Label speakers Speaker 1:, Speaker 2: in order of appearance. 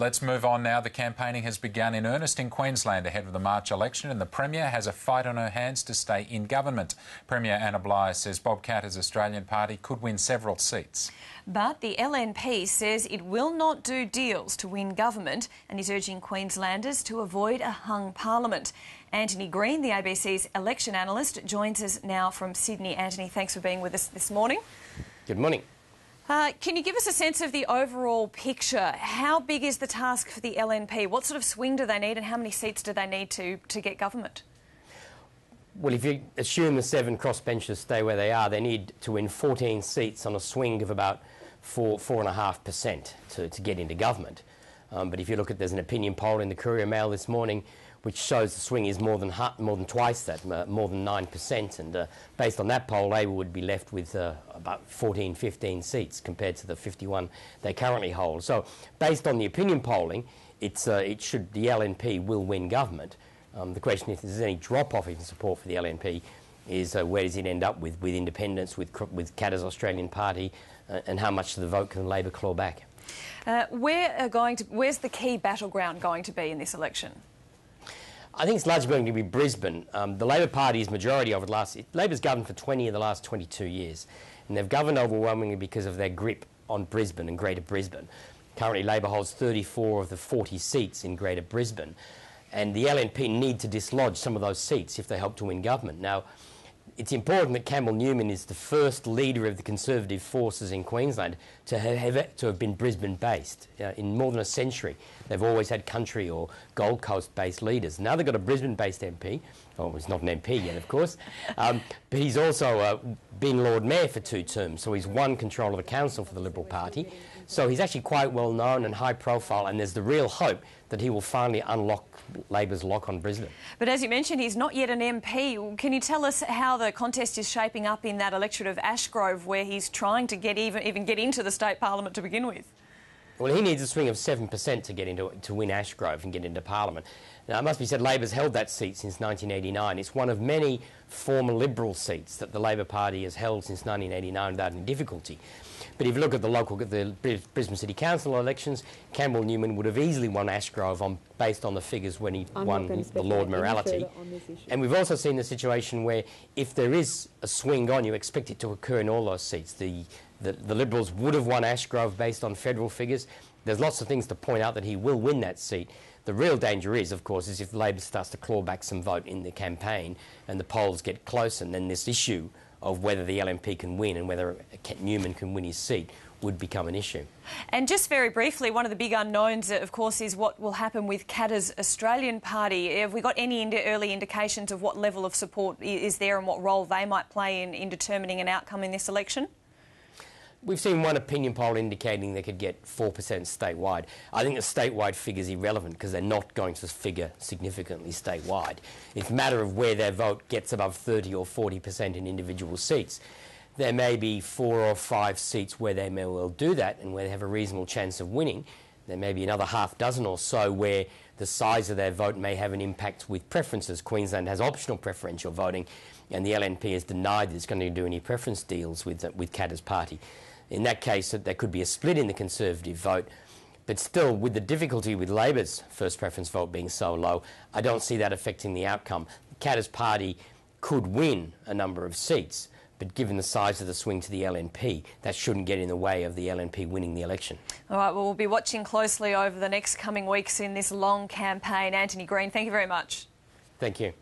Speaker 1: Let's move on now. The campaigning has begun in earnest in Queensland ahead of the March election, and the Premier has a fight on her hands to stay in government. Premier Anna Bligh says Bob Katter's Australian Party could win several seats.
Speaker 2: But the LNP says it will not do deals to win government and is urging Queenslanders to avoid a hung parliament. Antony Green, the ABC's election analyst, joins us now from Sydney. Antony, thanks for being with us this morning.
Speaker 3: Good morning.
Speaker 2: Can you give us a sense of the overall picture? How big is the task for the LNP? What sort of swing do they need and how many seats do they need to get government?
Speaker 3: Well, if you assume the 7 crossbenchers stay where they are, they need to win 14 seats on a swing of about 4.5% to get into government. But if you look at, there's an opinion poll in the Courier Mail this morning which shows the swing is more than twice that, more than 9%. And based on that poll, Labor would be left with about 14, 15 seats compared to the 51 they currently hold. So based on the opinion polling, the LNP will win government. The question, if there's any drop-off in support for the LNP, is where does it end up with independents, with Katter's Australian Party, and how much of the vote can Labor claw back?
Speaker 2: Where's the key battleground going to be in this election?
Speaker 3: I think it's largely going to be Brisbane. The Labor Party's majority over Labor's governed for 20 of the last 22 years, and they've governed overwhelmingly because of their grip on Brisbane and Greater Brisbane. Currently, Labor holds 34 of the 40 seats in Greater Brisbane, and the LNP need to dislodge some of those seats if they hope to win government. Now, it's important that Campbell Newman is the first leader of the Conservative forces in Queensland to have been Brisbane-based. In more than a century, they've always had country or Gold Coast-based leaders. Now they've got a Brisbane-based MP. Oh, he's not an MP yet, of course. But he's also been Lord Mayor for 2 terms, so he's won control of the council for the Liberal Party. So he's actually quite well known and high profile, and there's the real hope that he will finally unlock Labor's lock on Brisbane.
Speaker 2: But as you mentioned, he's not yet an MP. Can you tell us how the contest is shaping up in that electorate of Ashgrove, where he's trying to even get into the state parliament to begin with?
Speaker 3: Well, he needs a swing of 7% to win Ashgrove and get into Parliament. Now, it must be said, Labor's held that seat since 1989. It's one of many former Liberal seats that the Labor Party has held since 1989 without any difficulty. But if you look at the Brisbane City Council elections, Campbell Newman would have easily won Ashgrove based on the figures when he won the Lord Mayoralty. And we've also seen the situation where if there is a swing on, you expect it to occur in all those seats. The Liberals would have won Ashgrove based on federal figures. There's lots of things to point out that he will win that seat. The real danger is, of course, if Labor starts to claw back some vote in the campaign and the polls get close, and then this issue of whether the LNP can win and whether Newman can win his seat would become an issue.
Speaker 2: And just very briefly, one of the big unknowns, of course, is what will happen with Katter's Australian Party. Have we got any early indications of what level of support is there and what role they might play in determining an outcome in this election?
Speaker 3: We've seen one opinion poll indicating they could get 4% statewide. I think the statewide figure is irrelevant because they're not going to figure significantly statewide. It's a matter of where their vote gets above 30 or 40% in individual seats. There may be 4 or 5 seats where they may well do that and where they have a reasonable chance of winning. There may be another half dozen or so where the size of their vote may have an impact with preferences. Queensland has optional preferential voting, and the LNP has denied that it's going to do any preference deals with Katter's party. In that case, there could be a split in the Conservative vote, but still, with the difficulty with Labor's first preference vote being so low, I don't see that affecting the outcome. Katter's party could win a number of seats, but given the size of the swing to the LNP, that shouldn't get in the way of the LNP winning the election.
Speaker 2: All right, well, we'll be watching closely over the next coming weeks in this long campaign. Antony Green, thank you very much.
Speaker 3: Thank you.